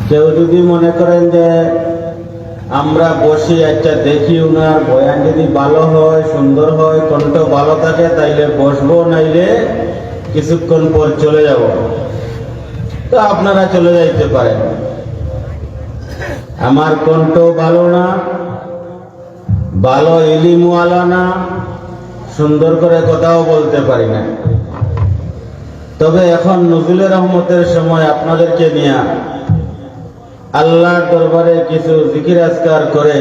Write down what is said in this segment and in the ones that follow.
কেউ যদি মনে করেন যে আমরা বসি একটা দেখি উনার বয়ান যদি ভালো হয়, সুন্দর হয়, কণ্ঠ ভালো থাকে, তাইলে বসবো, নাইলে কিছুক্ষণ পর চলে যাব, তো আপনারা চলে যাইতে পারেন। আমার কণ্ঠ ভালো না, ভালো ইলিমওয়ালা না, সুন্দর করে কথাও বলতে পারি না। তবে এখন নজরুল রহমতের সময় আপনাদেরকে নিয়ে আল্লাহর দরবারে কিছু জিকির আজকার করে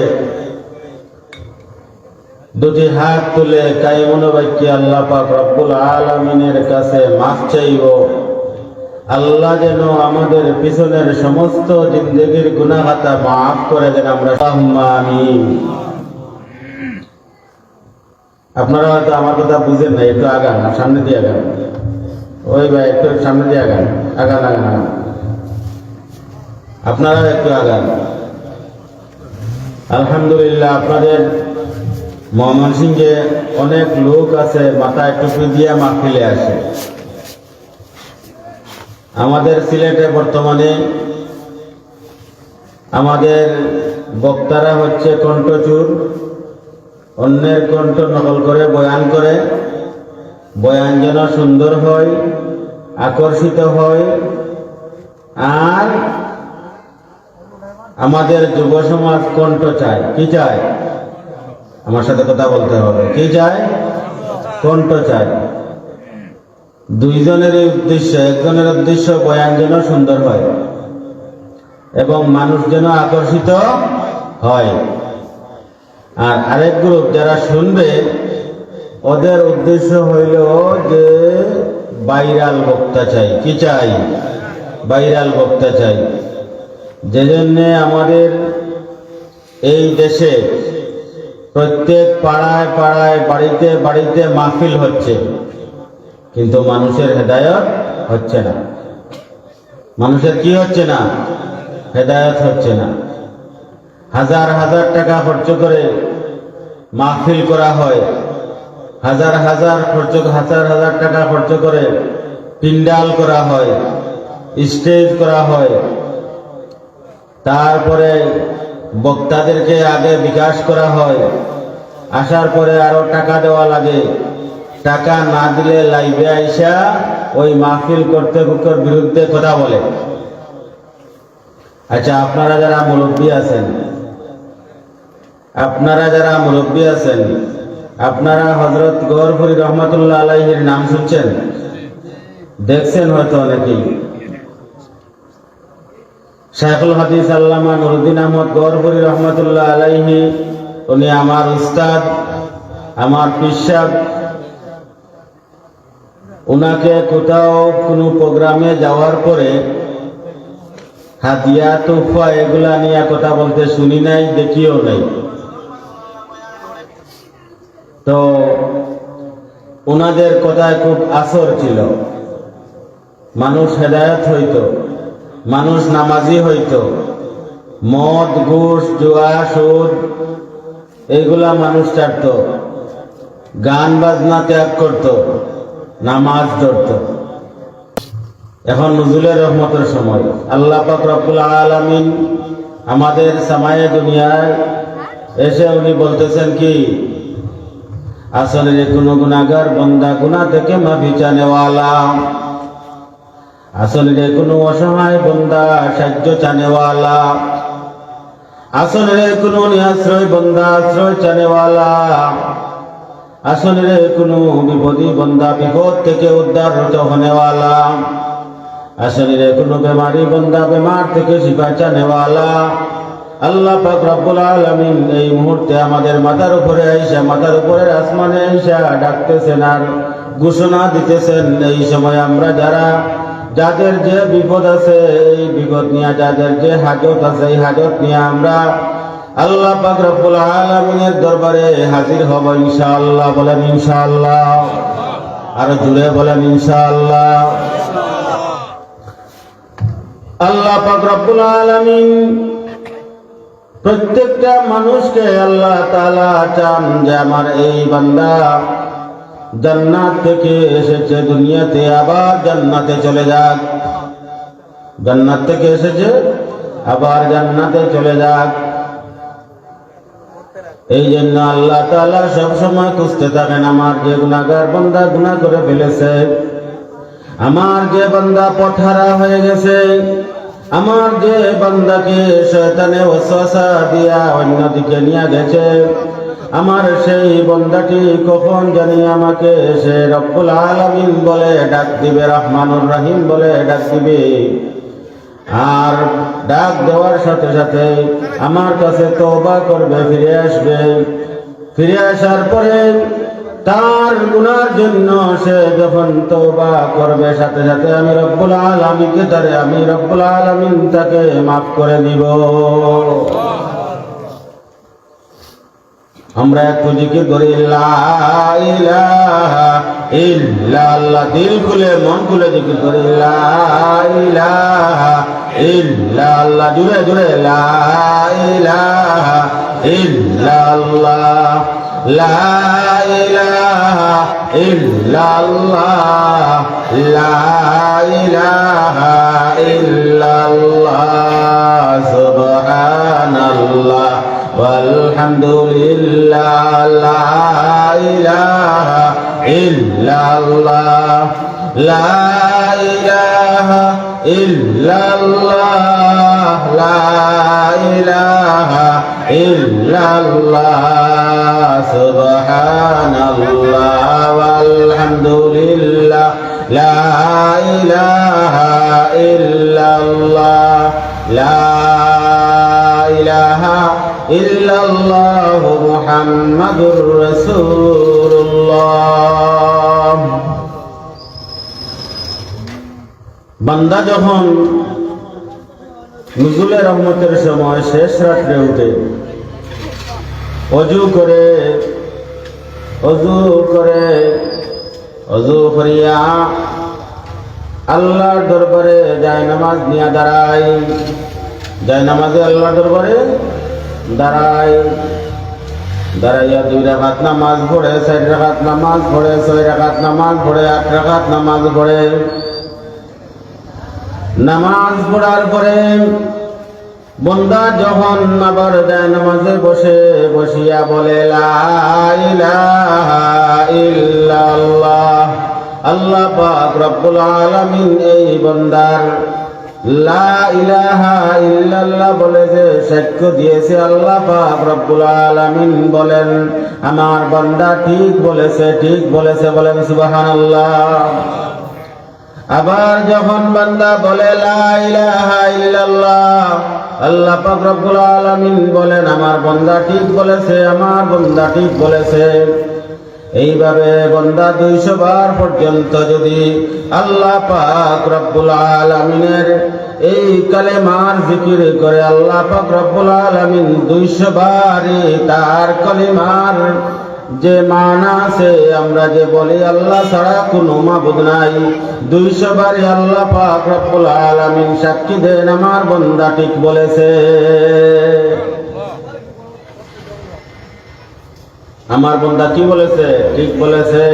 দুটি হাত তুলে কায়মন বাক্যে আল্লাহ পাক রব্বুল আলামিনের কাছে মাফ চাইব। আল্লাহ যেন আমাদের পিছনের সমস্ত জিন্দেগির গুনাহ খাতা মাফ করে দেন। আমরা আমিন। আপনারা হয়তো আমার কথা বুঝেন না, একটু আগান, সামনে দিয়ে আগান। ওই ভাই একটু সামনে দিয়ে আগান, আগান আগান আগান, আপনারা একটু আগান। আলহামদুলিল্লাহ, আপনাদের ময়মনসিংহে অনেক লোক আছে মাথায় টুপি দিয়ে মাহফিলে আসে। আমাদের সিলেটে বর্তমানে আমাদের বক্তারা হচ্ছে কণ্ঠচুর, অন্যের কণ্ঠ নকল করে বয়ান করে। বয়ান যেন সুন্দর হয়, আকর্ষিত হয়। আর আমাদের যুব সমাজ কণ্ঠ চায়, কি চায়? আমার সাথে কথা বলতে হবে, কি চায়? কণ্ঠ চায়। দুইজনের উদ্দেশ্য, একজনের উদ্দেশ্য বয়ান যেন সুন্দর হয় এবং মানুষ যেন আকর্ষিত হয়। আর আরেক গ্রুপ যারা শুনবে, ওদের উদ্দেশ্য হইল যে ভাইরাল বক্তা চাই। কি চাই? ভাইরাল বক্তা চাই। যে জন্যে আমাদের এই দেশে প্রত্যেক পাড়ায় পাড়ায়, বাড়িতে বাড়িতে মাহফিল হচ্ছে, কিন্তু মানুষের হেদায়েত হচ্ছে না। মানুষের কি হচ্ছে না? হেদায়েত হচ্ছে না। হাজার হাজার টাকা খরচ করে মাহফিল করা হয়, হাজার হাজার টাকা খরচ করে পিন্ডাল করা হয়, স্টেজ করা হয়। তারপরে বক্তাদেরকে আগে বিকাশ করা হয়, আসার পরে আরো টাকা দেওয়া লাগে। টাকা না দিলে লাইভে আইসা ওই মাহফিল কর্তৃপক্ষের বিরুদ্ধে কথা বলে। আচ্ছা, আপনারা যারা মুরব্বী আছেন, আপনারা হযরত গওহরপুরী রহমাতুল্লাহ আলাইহির নাম শুনছেন, দেখছেন হয়তো অনেকেই। শাইখুল হাদিস আল্লামা নুরুদ্দিন আহমদ গওহরপুরী রহমাতুল্লাহ আলাইহি, উনি আমার উস্তাদ, আমার পীর সাহেব। উনাকে কোথাও কোনো প্রোগ্রামে যাওয়ার পরে হাদিয়া, তোহফা এগুলা নিয়ে কথা বলতে শুনি নাই, দেখিও নাই। তো ওনাদের কথায় খুব আসর ছিল। মানুষ হেদায়েত হইত, মানুষ নামাজি হইত। মদ, ঘুষ, জুয়া, সুদ এইগুলা মানুষ ছাড়ত, গান বাজনা ত্যাগ করত, নামাজ ধরত। এখন নজরুলের রহমতের সময়। আল্লাহ পাক রব্বুল আলামিন আমাদের সামায়ে দুনিয়ায় এসে উনি বলতেছেন কি, আসলে কোনো গুনাহগার বান্দা গুনাহ থেকে মাফি চানেওয়ালা, আসলে কোনো অসহায় বান্দা সাহায্য চানেওয়ালা, আসলে কোনো নিরাশ্রয় বান্দা আশ্রয় চানেওয়ালা, আসলে কোনো বিপদী বান্দা বিপদ থেকে উদ্ধার হনেওয়ালা, আসলে কোনো বেমারি বান্দা বেমার থেকে শিফা চানেওয়ালা। আল্লাহ পাক রব্বুল আলামিন এই মুহূর্তে আমাদের মাথার উপরে আইসা, মাথার উপরের আসমানে আইসা ডাকতেছেন আর ঘোষণা দিতেছেন, এই সময় আমরা যাদের যে বিপদ আছে, এই বিপদ নিয়ে, যাদের যে হাজত আছে, এই হাজত নিয়ে আমরা আল্লাহ পাক রব্বুল আলামিনের দরবারে হাজির হব ইনশাআল্লাহ। বলেন ইনশাআল্লাহ, আর জুড়ে বলেন ইনশাআল্লাহ। আল্লাহ পাক রব্বুল আলামিন প্রত্যেকটা মানুষকে আল্লাহ তাআলা চান যে আমার এই বান্দা জান্নাত থেকে এসেছে দুনিয়াতে, আবার জান্নাতে চলে যাক। জান্নাত থেকে এসেছে, আবার জান্নাতে চলে যাক। এই জন্য আল্লাহ তাআলা সব সময় খুঁজতে থাকেন আমার যে গুনাহগার বান্দা গুনাহ করে ফেলেছে, আমার যে বান্দা পথহারা হয়ে গেছে, আমার যে বান্দাকে শয়তানে ওয়াসওয়াসা দিয়া অন্যদিকে নিয়ে গেছে, আমার সেই বান্দাটি কখন জানি আমাকে সে রব্বুল আলামিন বলে ডাক দিবে, রহমানুর রহিম বলে ডাক দিবে। আর ডাক দেওয়ার সাথে সাথে আমার কাছে তওবা করবে, ফিরে আসবে। ফিরে আসার পরে তার গুনার জন্য সে যখন তওবা করবে, সাথে সাথে আমি রব্বুল আলামিন তাকে মাফ করে দিব। আমরা একটু জিকির করি, লা ইলাহা ইল্লাল্লাহ, দিল খুলে মন খুলে জিকির করি, লা ইলাহা ইল্লাল্লাহ, জুড়ে জুড়ে, লা ইলাহা ইল্লাল্লাহ, লা ইলাহা ইল্লাল্লাহ, লা ইলাহা ইল্লাল্লাহ, সুবহানাল্লাহ walhamdulillah, la ilaha illallah, la ilaha illallah, la ilaha illallah, subhanallah walhamdulillah, la ilaha illallah, la ilaha illallah Muhammadur Rasulullah। বান্দা যখন নুজুলে রহমতের সময় শেষ রাত্রে উঠে অজু করিয়া আল্লাহর দরবারে জায়নামাজ নিয়ে দাঁড়ায়, জায়নামাজে আল্লাহর দরবারে দাঁড়াইয়া 2 রাকাত নামাজ পড়ে, 4 রাকাত নামাজ পড়ে, 6 রাকাত নামাজ পড়ে, 8 রাকাত নামাজ পড়ে। নামাজ পড়ার পরে বান্দা যখন আবার যায় নামাজে বসিয়া বলে, লা ইলাহা ইল্লাল্লাহ, আল্লাহ পাক রব্বুল আলামিন এই বান্দার লা ইলাহা ইল্লাল্লাহ বলে যে সাক্ষ্য দিয়েছে, আল্লাহ পাক রব্বুল আলামিন বলেন আমার বান্দা ঠিক বলেছে, বলেন সুবহানাল্লাহ। আবার যখন বান্দা বলে লা ইলাহা ইল্লাল্লাহ, আল্লাহ পাক রব্বুল আলামিন বলেন আমার বান্দা ঠিক বলেছে। এইভাবে বান্দা 200 বার পর্যন্ত যদি আল্লাহ পাক রব্বুল আলামিনের এই কালেমার জিকির করে, আল্লাহ পাক রব্বুল আলামিন 200 বারই তার কালেমার যে মানা আছে, আমরা যে বলি আল্লাহ ছাড়া কোনো মাবুদ নাই, 200 বারই আল্লাহ পাক রব্বুল আলামিন সাক্ষী দেন আমার বান্দা ঠিক বলেছে, আমার বান্দা কি বলেছে, ঠিক বলেছে।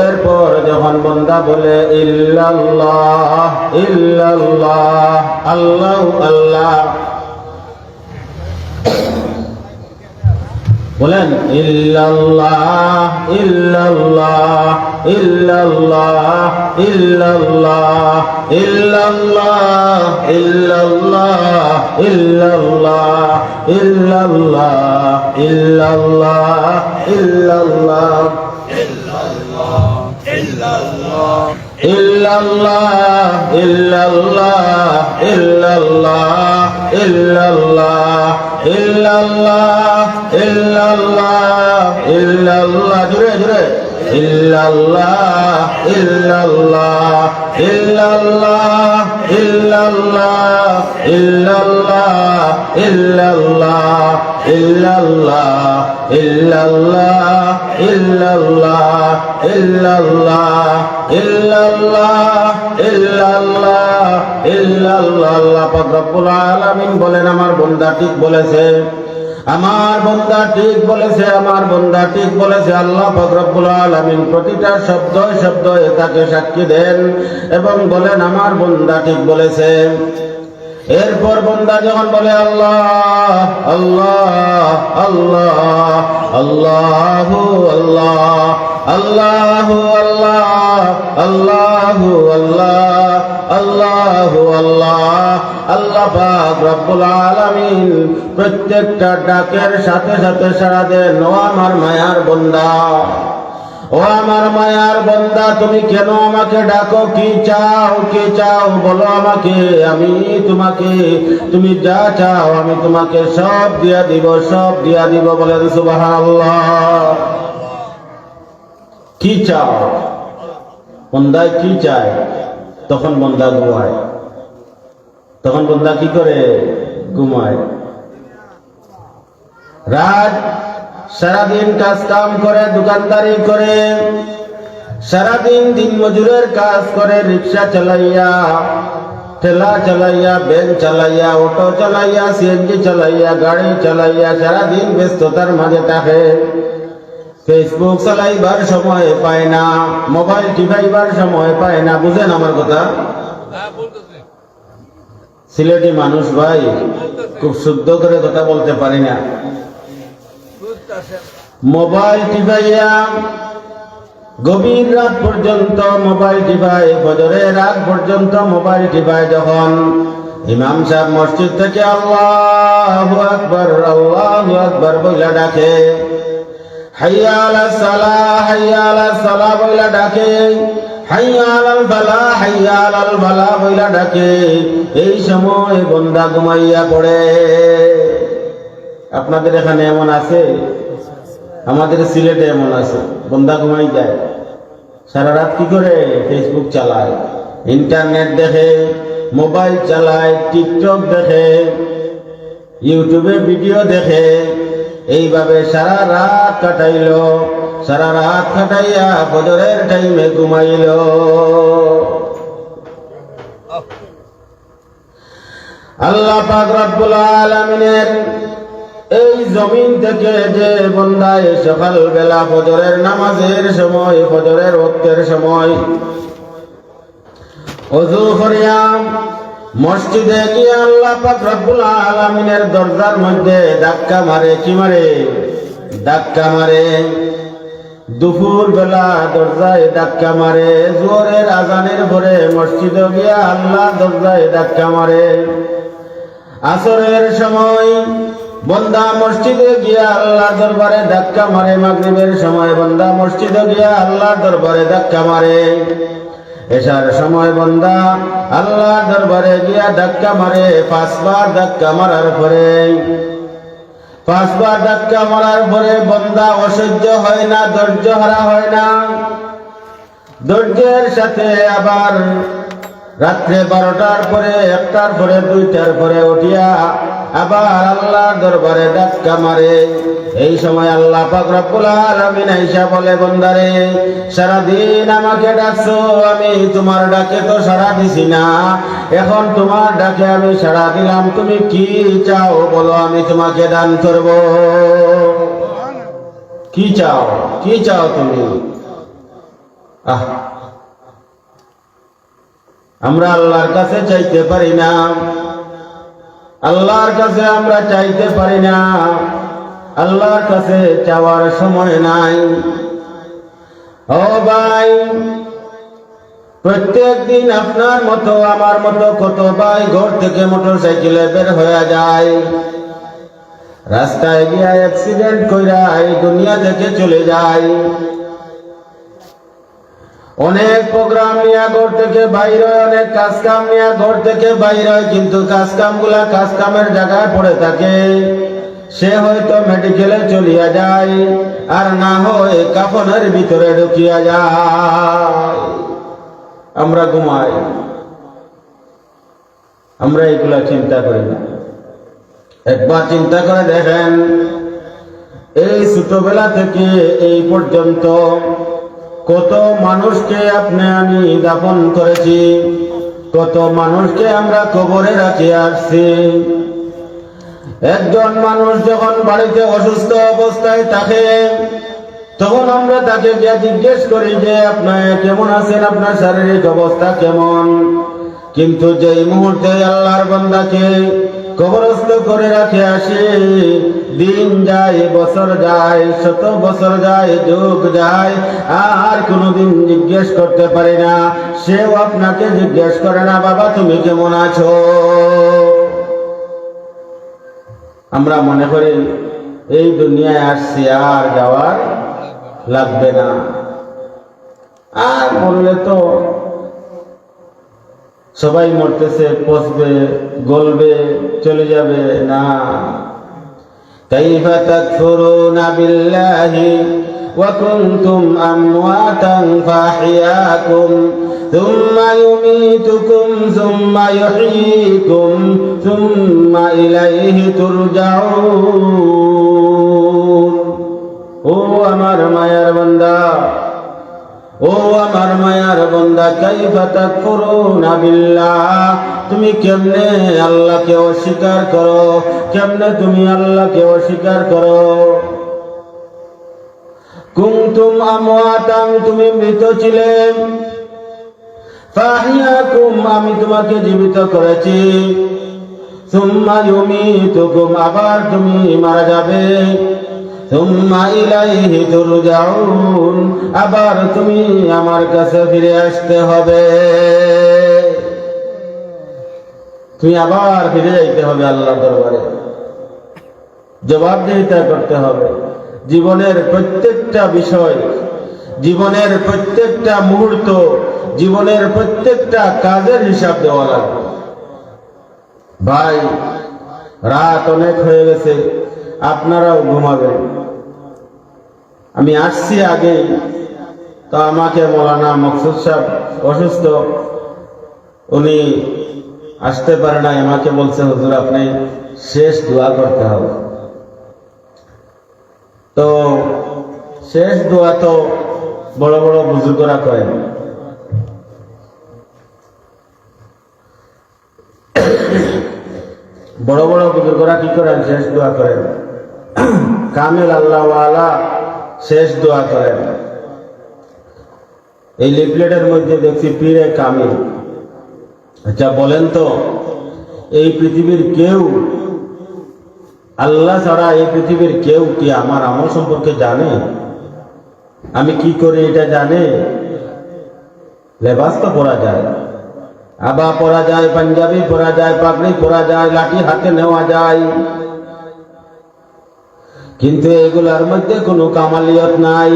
এরপর যখন বান্দা বলে ইল্লাল্লাহ ইল্লাল্লাহ, আল্লাহ আল্লাহ, বলেন ইল্লাল্লাহ ইল্লাল্লাহ ইল্লাল্লাহ ইল্লাল্লাহ ইল্লাল্লাহ ইল্লাল্লাহ ইল্লাল্লাহ ইল্লাল্লাহ ইল্লাল্লাহ ইল্লাল্লাহ ইল্লাল্লাহ ইল্লাল্লাহ ইল্লাল্লাহ ইল্লাল্লাহ ইল্লাল্লাহ ইল্লাল্লাহ ইল্লাল্লাহ, জুড়ে জুড়ে, ইল্লাল্লাহ ইল্লাল্লাহ ইল্লাল্লাহ ইল্লাল্লাহ ইল্লাল্লাহ ইল্লাল্লাহ ইল্লাল্লাহ ইল্লাল্লাহ ইল্লাল্লাহ ইল্লাল্লাহ ইল্লাল্লাহ ইল্লাল্লাহ ইল্লাল্লাহ। আল্লাহ পাক রব্বুল আলামিন বলেন আমার বান্দা ঠিক বলেছে, আমার বান্দা ঠিক বলেছে, আমার বান্দা ঠিক বলেছে। আল্লাহ পাক রব্বুল আলামিন প্রতিটা শব্দে তাকে সাক্ষী দেন এবং বলেন আমার বান্দা ঠিক বলেছে। এরপর বান্দা যখন বলে আল্লাহ আল্লাহ আল্লাহ আল্লাহু আল্লাহ আল্লাহু আল্লাহ আল্লাহু আল্লাহ আল্লাহু আল্লাহ, আল্লাহ পাক রব্বুল আলামিন প্রত্যেকটা ডাকের সাথে সাথে সাড়া দেন, ও আমার মায়ার বান্দা, ও আমার মায়ার বান্দা, তুমি কেন আমাকে ডাকো? কি চাও? কি চাও বলো আমাকে, আমি তোমাকে, তুমি যা চাও আমি তোমাকে সব দিয়া দিব, সব দিয়া দিব। বলেন সুবহানাল্লাহ। কি চাও? বান্দায় কি চায়? তখন বান্দা ঘুমায়। তখন বান্দা কি করে? ঘুমায়। রাত সারাদিন কাজ কাম করে, দোকানদারি করে, সারাদিন দিন মজুরের কাজ করে, রিক্সা চালাইয়া, ঠেলা চালাইয়া, ভ্যান চালাইয়া, অটো চালাইয়া, সিএনজি চালাইয়া, গাড়ি চালাইয়া সারাদিন ব্যস্ততার মাঝে থাকে। ফেসবুক চালাইবার সময় পায় না, মোবাইল টিপাইবার সময় পায় না। বুঝেন আমার কথা? সিলেটি মানুষ ভাই, খুব শুদ্ধ করে কথা বলতে পারি না। মোবাইল টিপাইয়া গভীর রাত পর্যন্ত মোবাইল টিপায়, ফজরের রাত পর্যন্ত মোবাইল টিপায়। যখন ইমাম সাহেব মসজিদ থেকে আল্লাহু আকবার আল্লাহু আকবার বইলা ডাকে, হাইয়া আলাস সালাহ হাইয়া আলাস সালাহ বইলা ডাকে, হাইয়া আলাল ফালাহ হাইয়া আলাল ফালাহ বইলা ডাকে, এই সময় বান্দা ঘুমাইয়া পড়ে। আপনাদের এখানে এমন আছে? আমাদের সিলেটে এমন আছে, বান্দা ঘুমাই যায়, সারা রাত কি করে? ফেসবুক চালায়, ইন্টারনেট দেখে, মোবাইল চালায়, টিকটক দেখে, ইউটিউবে ভিডিও দেখে, এইভাবে সারা রাত কাটাইল। সারা রাত কাটাইয়া ফজরের টাইমে ঘুমাইল। আল্লাহ পাক রব্বুল আলামিনের এই জমিন থেকে যে বান্দায় সকাল বেলা ফজরের নামাজের সময়, ফজরের ওয়াক্তের সময় ওযু করিয়া মসজিদে গিয়ে আল্লাহ পাক রব্বুল আলামিনের দরজার মধ্যে ধাক্কা মারে। কি মারে? ধাক্কা মারে। দুপুর বেলা দরজায় ধাক্কা মারে, জোহরের আজানের পরে মসজিদে গিয়া আল্লাহ দরজায় ধাক্কা মারে। আসরের সময় বান্দা মসজিদে গিয়া আল্লাহর দরবারে ধাক্কা মারে। মাগরিবের সময় বান্দা মসজিদে গিয়া আল্লাহর দরবারে ধাক্কা মারে। এশার সময় বান্দা আল্লাহর দরবারে গিয়া ধাক্কা মারে। পাঁচবার ধাক্কা মারার পরে, পাঁচবার ধাক্কা মারার পরে বান্দা অসহ্য হয় না, ধৈর্য হারা হয় না। ধৈর্যের সাথে আবার রাত্রে 12টার পরে, 1টার পরে, 2টার পরে উঠিয়া আবার আল্লাহর দরবারে ধাক্কা মারে। এই সময় আল্লাহ পাক রব্বুল আলামিন আয়েশা বলে, বান্দারে সারাদিন আমাকে ডাকছো, আমি তোমার ডাকে তো সাড়া দিছি না, এখন তোমার ডাকে আমি সাড়া দিলাম, তুমি কি চাও বলো, আমি তোমাকে দান করব। কি চাও? কি চাও তুমি? আমরা আল্লাহর কাছে চাইতে পারি না, আল্লাহর কাছে আমরা চাইতে পারি না, আল্লাহর কাছে চাওয়ার সময় নাই। ও ভাই, প্রত্যেক দিন আপনার মতো আমার মতো কত ভাই ঘর থেকে মোটরসাইকেলে বের হয়ে যায়, রাস্তায় গিয়া অ্যাক্সিডেন্ট কইরা এই দুনিয়া থেকে চলে যায়। অনেক প্রোগ্রাম নিয়ে ঘর থেকে বাইর হয়, অনেক কাজ কাম নিয়ে ঘর থেকে বাইর হয়, কিন্তু কাজ কাম গুলা কাজ কামের জায়গায় পড়ে থাকে। সে হয়তো মেডিকেলে চলিয়া যায়, আর না হয় কাফনের ভিতরে ঢুকিয়া যায়। আমরা ঘুমাই, আমরা এগুলা চিন্তা করি না। একবার চিন্তা করে দেখেন, এই ছোটবেলা থেকে এই পর্যন্ত কত মানুষকে আপনি আমি দাফন করেছি, কত মানুষকে আমরা কবরে রাখে আসছি। একজন মানুষ যখন বাড়িতে অসুস্থ অবস্থায় থাকে, তখন আমরা তাকে গিয়ে জিজ্ঞেস করি যে আপনি কেমন আছেন, আপনার শারীরিক অবস্থা কেমন, কিন্তু যেই মুহূর্তে আল্লাহর বান্দাকে কবরস্থ করে রাখে আসে, দিন যায়, বছর যায়, শত বছর যায়, যুগ যায়, আর কোনোদিন জিজ্ঞেস করতে পারি না। সেও আপনাকে জিজ্ঞেস করে না, বাবা তুমি কেমন আছো? আমরা মনে করি এই দুনিয়ায় আসছি, আর যাওয়ার লাগবে না, আর বললে তো সবাই মরতেছে, পচবে, গলবে, চলে যাবে। না, কাইফা তাকফুরুনা বিল্লাহি ওয়া কুনতুম আমওয়াতান ফাহিয়াকুম থুম্মা ইউমীতুকুম থুম্মা ইউহয়ীকুম থুম্মা ইলাইহি তুরজাউন। ও আমার মায়ার বান্দা, ও আমার মায়ার বান্দা, কাইফা তাকফুরুনা বিল্লাহ, তুমি কেমনে আল্লাহকে অস্বীকার করো? কেমনে তুমি আল্লাহকে অস্বীকার করো? কুনতুম আমওয়াতান, তুমি মৃত ছিলে, ফাহিয়াকুম, আমি তোমাকে জীবিত করেছি, সুম্মা ইউমীতুকুম, আবার তুমি মারা যাবে, সুম্মা ইলাইহি তুরজাউন, আবার তুমি আমার কাছে ফিরে আসতে হবে। তুমি আবার ফিরে যাইতে হবে আল্লাহর দরবারে, জবাবদিহিতা করতে হবে। জীবনের প্রত্যেকটা বিষয়, জীবনের প্রত্যেকটা মুহূর্ত, জীবনের প্রত্যেকটা কাজের হিসাব দেওয়া লাগবে। ভাই, রাত অনেক হয়ে গেছে, আপনারাও ঘুমাবেন। আমি আসছি আগে, তো আমাকে মৌলানা মকসুদ সাহেব অসুস্থ, উনি আসতে পারে না। আমাকে বলছে হুজুর আপনি শেষ দোয়া করতে হবে। তো শেষ দোয়া তো বড় বড় বুজুর্গরা করেন, বড় বড় বুজুর্গরা কি করেন? শেষ দোয়া করেন। কামিল আল্লাহওয়ালা শেষ দোয়া করেন। এই লিফলেটের মধ্যে দেখছি পীরে কামিল। আচ্ছা বলেন তো, এই পৃথিবীর কেউ, আল্লাহ ছাড়া এই পৃথিবীর কেউ কি আমার আমল সম্পর্কে জানে? আমি কি করি এটা জানে? লেবাস তো পরা যায়, আবা পরা যায়, পাঞ্জাবি পরা যায়, পাগড়ি পরা যায়, লাঠি হাতে নেওয়া যায়, কিন্তু এগুলার মধ্যে কোনো কামালিয়ত নাই।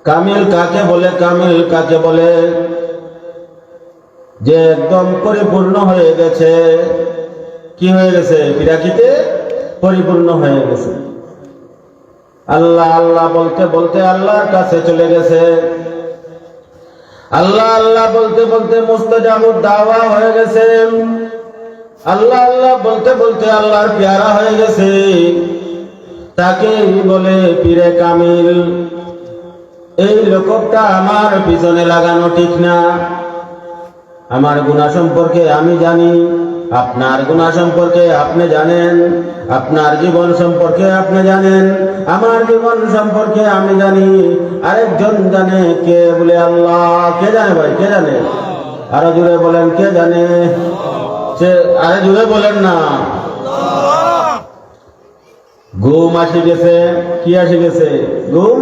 কামিল কাকে বলে? কামিল কাকে বলে? যে একদম পরিপূর্ণ হয়ে গেছে। কি হয়ে গেছে? পিরাকিতে পরিপূর্ণ হয়ে গেছে। আল্লাহ আল্লাহ বলতে বলতে আল্লাহর কাছে চলে গেছে। আল্লাহ আল্লাহ বলতে বলতে মুস্তাজাবুদ দাওয়া হয়ে গেছে। আল্লাহ আল্লাহ বলতে বলতে আল্লাহর পেয়ারা হয়ে গেছে। তাকেই বলে পীরে কামিল। এই লোকটা আমার পিছনে লাগানো ঠিক না। আমার গুনাহ সম্পর্কে আমি জানি, আপনার গুনাহ সম্পর্কে আপনি জানেন, আপনার জীবন সম্পর্কে আপনি জানেন, আমার জীবন সম্পর্কে আমি জানি, আরেকজন জানে। কে? বলে আল্লাহ। কে জানে ভাই? কে জানে? আরো জোরে বলেন, কে জানে? আরে জোরে বলেন না। ঘুম আসি গেছে। কি আসি গেছে? ঘুম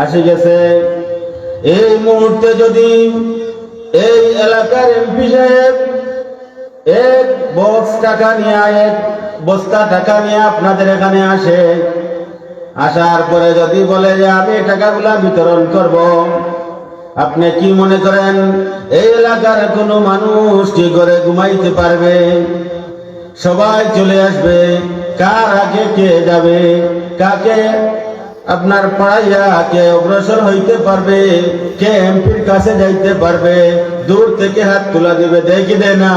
আসি গেছে। এই মুহূর্তে যদি এই এলাকার এমপি সাহেব এক বক্স টাকা নিয়ে, এক বস্তা টাকা নিয়ে আপনাদের এখানে আসে, আসার পরে যদি বলে যে আমি টাকাগুলা বিতরণ করব, আপনি কি মনে করেন এই এলাকার কোনো মানুষ কি করে ঘুমাইতে পারবে? সবাই চলে আসবে। কার আগে কে যাবে? কাকে আপনার পাড়াইয়া কে অগ্রসর হইতে পারবে? কে এমপির কাছে যাইতে পারবে? দূর থেকে হাত তুলা দিবে, দেখি দে না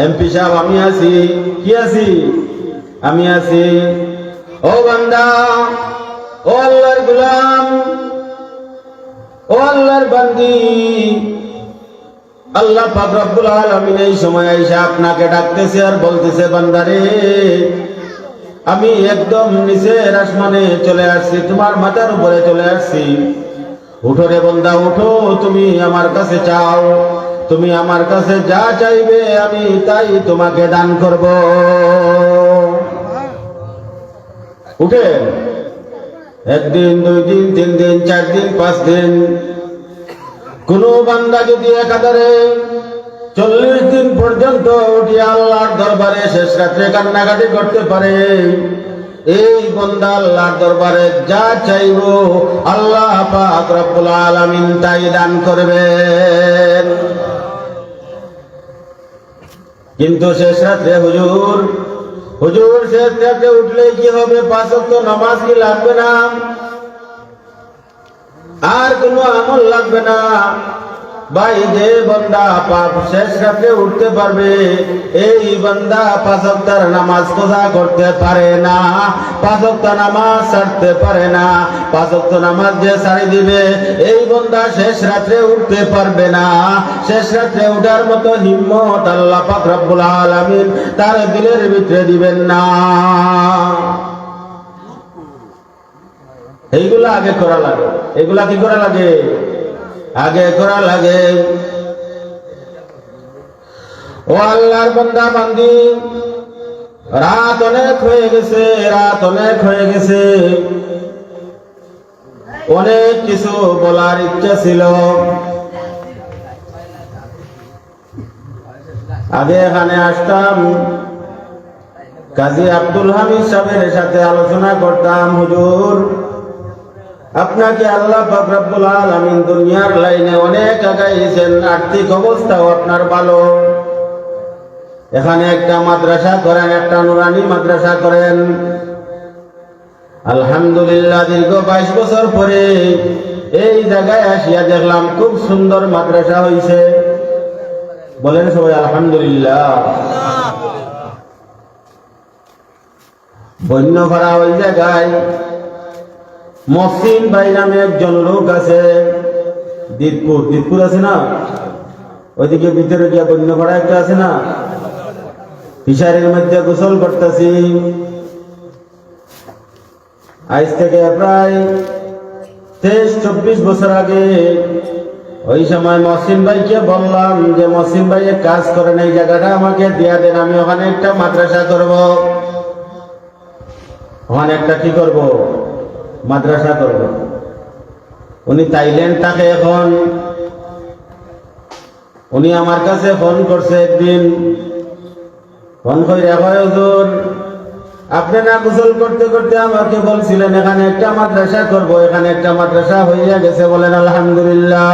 এমপি সাহেব আমি আছি। কি আছি? আমি আছি। ও বান্দা, ও আল্লাহর গোলাম, ও আল্লাহর বান্দি, আল্লাহ পাক রব্বুল আলামিন এই সময় আইসা আপনাকে ডাকতেছে আর বলতেছে, বান্দারে আমি একদম নিচের আসমানে চলে আসছি, তোমার মাথার উপরে চলে আসছি। উঠো রে বান্দা, উঠো, তুমি আমার কাছে চাও। তুমি আমার কাছে যা চাইবে আমি তাই তোমাকে দান করব। উঠেন, একদিন, 2 দিন, 3 দিন, 4 দিন, 5 দিন, কোন বান্দা যদি একাধারে 40 দিন পর্যন্ত উঠিয়া আল্লাহর দরবারে শেষ রাত্রে কান্নাকাটি করতে পারে, এই বান্দা আল্লাহর দরবারে যা চাইব আল্লাহ পাক রব্বুল আলামিন তাই দান করবেন। কিন্তু শেষ রাত্রে হুজুর শেষ রাত্রে উঠলে কি হবে? 5 ওয়াক্ত নামাজ কি লাগবে না? আর কোনো আমল লাগবে না? ভাই, যে বান্দা পাপ শেষ রাতে উঠতে পারবে, এই বান্দা 5 ওয়াক্তের নামাজ কাজা করতে পারে না, 5 ওয়াক্ত নামাজ ছাড়তে পারে না। 5 ওয়াক্ত নামাজ যে ছাড়ি দিবে, এই বান্দা শেষ রাতে উঠতে পারবে না। শেষ রাতে উঠার মতো হিম্মত আল্লাহ পাক রব্বুল আলামিন তার দিলের ভিতরে দিবেন না। এইগুলা আগে করা লাগে। এগুলা কি করা লাগে? আগে করা লাগে। ও আল্লাহর বান্দা বান্দি, রাত অনেক হয়ে গেছে, অনেক কিছু বলার ইচ্ছা ছিল। আগে এখানে আসতাম, কাজী আব্দুল হামিদ সাহেবের সাথে আলোচনা করতাম, হুজুর আপনাকে আল্লাহ পাক রব্বুল আলামিন দুনিয়ার লাইনে অনেক আগাইছেন, আর্থিক অবস্থাও আপনার ভালো, এখানে একটা মাদ্রাসা করেন, একটা নুরানি মাদ্রাসা করেন। আলহামদুলিল্লাহ, দীর্ঘ 22 বছর পরে এই জায়গায় আসিয়া দেখলাম খুব সুন্দর মাদ্রাসা হয়েছে। বলেন সবাই আলহামদুলিল্লাহ। বন্যপাড়া ওই জায়গায় মহসিন ভাই নামে একজন লোক আছে, দিতপুর আছে না, ওইদিকে ভিতরে গিয়া বন্যপাড়া একটা আছে না, ফিশারির মধ্যে গোসল করতেছি। আজ থেকে প্রায় 23-24 বছর আগে ওই সময় মহসিন ভাইকে বললাম যে মহসিন ভাই এক কাজ করেন, এই জায়গাটা আমাকে দিয়া দেন, আমি ওখানে একটা মাদ্রাসা করব। ওখানে একটা কি করব? মাদ্রাসা করব। উনি থাইল্যান্ড থাকে এখন। উনি আমার কাছে ফোন করছে একদিন, ফোন করে হুজুর আপনি না গোসল করতে করতে আমাকে বলছিলেন এখানে একটা মাদ্রাসা করব, এখানে একটা মাদ্রাসা হইয়া গেছে। বলেন আলহামদুলিল্লাহ।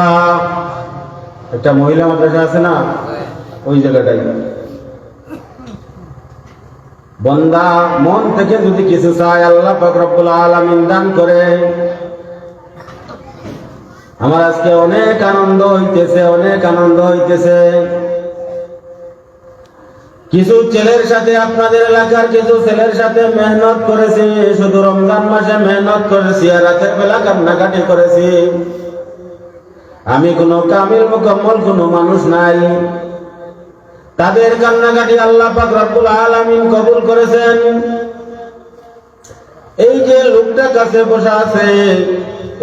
একটা মহিলা মাদ্রাসা আছে না, ওই জায়গাটাই। বান্দা মন থেকে যদি কিছু চায় আল্লাহ পাক রব্বুল আলামিন দান করে। আমার আজকে অনেক আনন্দ হইতেছে। কিছু ছেলের সাথে, আপনাদের এলাকার কিছু ছেলের সাথে মেহনত করেছি, শুধু রমজান মাসে মেহনত করেছি, আর রাতের বেলা কান্নাকাটি করেছি। আমি কোনো কামিল মুকম্মল কোনো মানুষ নাই, তাদের কান্নাকাটি আল্লাহ পাক রব্বুল আলামিন কবুল করেছেন। এই যে লোকটা কাছে বসা আছে,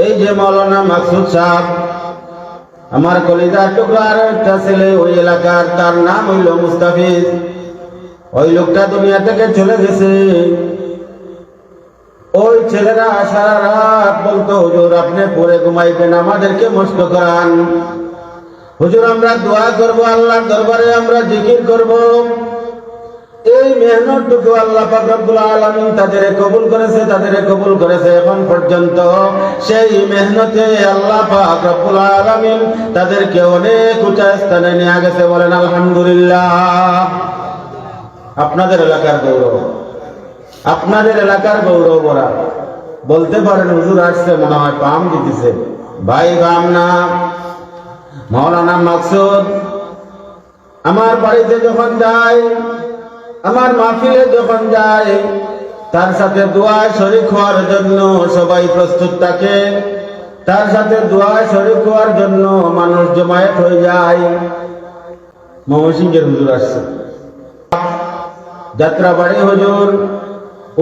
এই যে মাওলানা মাকসুদ সাহেব, আমার কলিজার টুকরা আর একটা ছেলে ওই এলাকার, তার নাম হইল মুস্তাফিজ। ওই লোকটা দুনিয়া থেকে চলে গেছে। ওই ছেলেরা সারা রাত বলতো, হুজুর আপনি পরে ঘুমাইবেন, আমাদেরকে মস্ত করান। হুজুর আমরা দোয়া করব, আল্লাহর দরবারে আমরা জিকির করব। এই মেহনতটুকু আল্লাহ পাক রব্বুল আলামিন তাদের কবুল করেছে। এখন পর্যন্ত সেই মেহনতে আল্লাহ পাক রব্বুল আলামিন তাদেরকে অনেক উঁচা স্থানে নিয়ে গেছে। বলেন আলহামদুলিল্লাহ। আপনাদের এলাকার গৌরব ওরা। বলতে পারেন হুজুর আসছে, মনে হয় পাম দিতেছে। ভাই পাম না, মাওলানা মাকসুদ আমার বাড়িতে যখন যায়, আমার মাহফিলে যখন যায়, তার সাথে দোয়া শরীক হওয়ার জন্য সবাই প্রস্তুত থাকে। তার সাথে দোয়া শরীক হওয়ার জন্য মানুষ জমায়েত হয়ে যায়। ময়মনসিংহের হুজুর আসছে, যাত্রাবাড়ি হুজুর,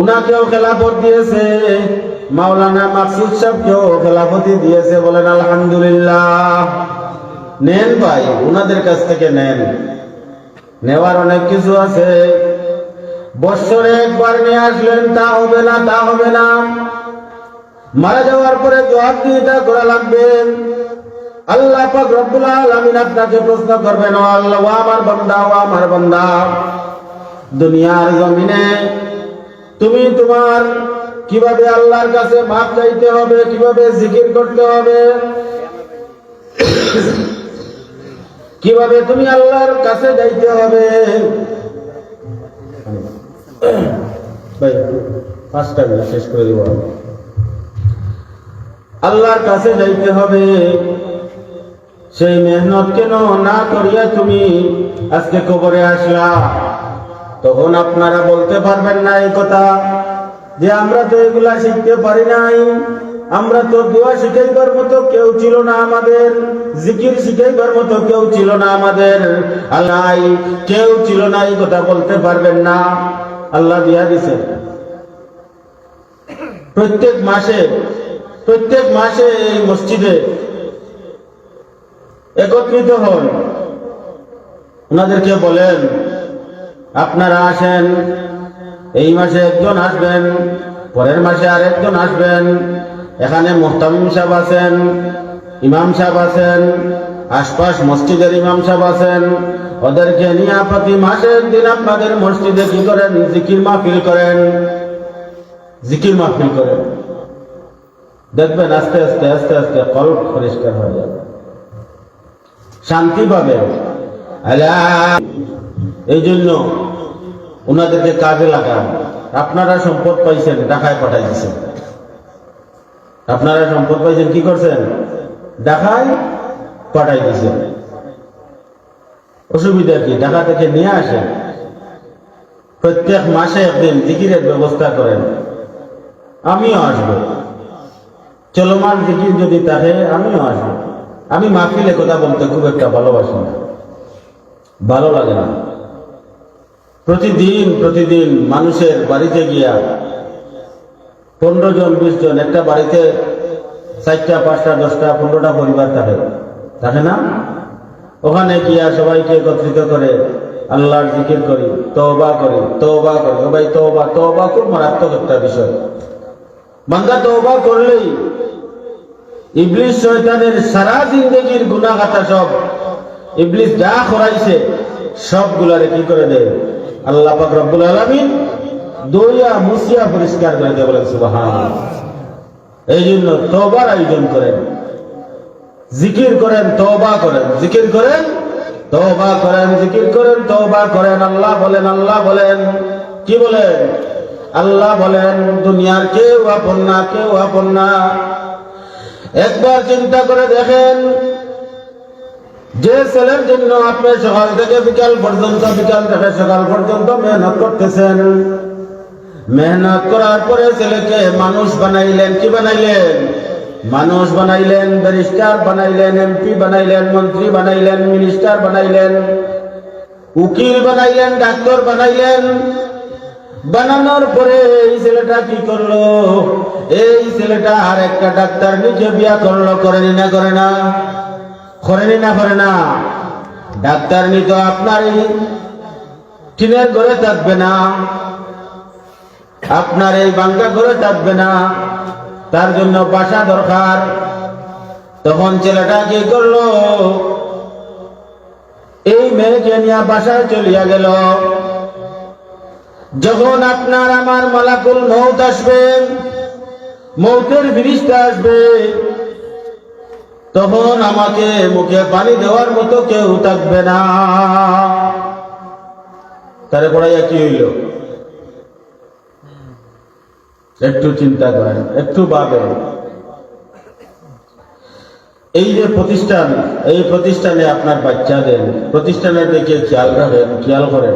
উনাকেও খেলাফত দিয়েছে, মাওলানা মাকসুদ সাহেবকেও খেলাফতি দিয়েছে। বলেন আলহামদুলিল্লাহ। নেন ভাই, ওনাদের কাছ থেকে নেন। নেওয়ার অনেক কিছু আছে। বৎসরে একবার নিয়ে আসলেন, তা হবে না, তা হবে না। মারা যাওয়ার পরে জবাব দিয়ে তা করা লাগবে। আল্লাহ পাক রব্বুল আলামিন আপনাকে প্রশ্ন করবেন, ও আল্লাহ, ও আমার বান্দা, ও আমার বান্দা, দুনিয়ার জমিনে তুমি তোমার কিভাবে আল্লাহর কাছে মাপ চাইতে হবে, কিভাবে জিকির করতে হবে, কিভাবে তুমি আল্লাহর কাছে যাইতে হবে। ভাই 5টা মিনিট শেষ করে দিব। আল্লাহর কাছে যাইতে হবে। সেই মেহনত কেন না করিয়া তুমি আজকে কবরে আসলা? তখন আপনারা বলতে পারবেন না এই কথা যে আমরা তো এগুলা শিখতে পারি নাই, আমরা তো দোয়া শিখাইবার মতো কেউ ছিল না আমাদের, জিকির শিখাইবার মতো কেউ ছিল না আমাদের, আল্লাহ কেউ ছিল না, এই কথা বলতে পারবেন না। আল্লাহ দিয়া দিছেন প্রত্যেক মাসে এই মসজিদে একত্রিত হন। ওনাদেরকে বলেন আপনারা আসেন, এই মাসে একজন আসবেন, পরের মাসে আরেকজন আসবেন। এখানে মুহতামিম সাহেব আছেন, ইমাম সাহেব আছেন, আশপাশ মসজিদের ইমাম সাহেব আছেন। ওদেরকে নিয়ে প্রতি মাসে একদিন আপনাদের মসজিদে কি করেন? জিকির মাহফিল করেন, জিকির মাহফিল করেন। দেখবেন আস্তে আস্তে আস্তে আস্তে কল্প পরিষ্কার হয়ে যাবে, শান্তি পাবে। এই জন্য ওনাদেরকে কাজে লাগান। আপনারা সম্পদ পাইছেন, ঢাকায় পাঠাই দিচ্ছেন। আপনারা সম্পদ পাইছেন, কি করছেন? ঢাকায় পাঠাই দিচ্ছেন। অসুবিধা কি? ঢাকা থেকে নিয়ে আসেন। প্রত্যেক মাসে একদিন জিকিরের ব্যবস্থা করেন। আমিও আসবো, চলমান জিকির যদি থাকে আমিও আসবো। আমি মাহফিলে কথা বলতে খুব একটা ভালোবাসি না, ভালো লাগে না। প্রতিদিন মানুষের বাড়িতে গিয়া 15 জন 20 জন, একটা বাড়িতে 4টা 5টা 10টা 15টা পরিবার থাকে না? ওখানে গিয়া সবাইকে একত্রিত করে আল্লাহর জিকির করি, তওবা করি। ও ভাই, তওবা খুব মারাত্মক একটা বিষয়। বান্দা তওবা করলেই ইবলিস শয়তানের সারা জিন্দেগির গুনাহ খাতা সব ইবলিস যা করাইছে সবগুলারে কি করে দেয়? আল্লাহ পাক রব্বুল আলামিন দইয়া মুছিয়া পরিষ্কার করে দেয়। বলেন সুবহানাল্লাহ। এই জন্য তওবার আয়োজন করেন, জিকির করেন, তওবা করেন, জিকির করেন, তওবা করেন, জিকির করেন, তওবা করেন। আল্লাহ বলেন কি বলেন? আল্লাহ বলেন দুনিয়ার কেউ আপন না, কেউ আপন না। একবার চিন্তা করে দেখেন, যে ছেলের জন্য আপনি সকাল থেকে বিকাল পর্যন্ত, বিকাল থেকে সকাল পর্যন্ত মেহনত করতেছেন, মেহনত করার পরে ছেলেকে মানুষ বানাইলেন। কি বানাইলেন? মানুষ বানাইলেন, ব্যারিস্টার বানাইলেন, এমপি বানাইলেন, মন্ত্রী বানাইলেন, মিনিস্টার বানাইলেন, উকিল বানাইলেন, ডাক্তার বানাইলেন। বানানোর পরে এই ছেলেটা কি করলো? এই ছেলেটা আর একটা ডাক্তার নিজে বিয়া করলো। করেনি না? করে না? করেনি না? করে না? ডাক্তার নি তো আপনার এই টিনের ঘরে থাকবে না, আপনার এই বাংলা ঘরে থাকবে না, তার জন্য বাসা দরকার। তখন ছেলেটা কি করলো? এই মেয়েকে নিয়ে বাসায় চলিয়া গেল। যখন আপনার আমার মালাকুল মউত আসবে, মউতের ফেরেশতা আসবে, তখন আমাকে মুখে পানি দেওয়ার মতো কেউ থাকবে না। তারে পড়াইয়া কি হইল? একটু চিন্তা করেন, একটু ভাবেন। এই যে প্রতিষ্ঠান, এই প্রতিষ্ঠানে আপনার বাচ্চাদের প্রতিষ্ঠানের দিকে খেয়াল রাখেন, খেয়াল করেন।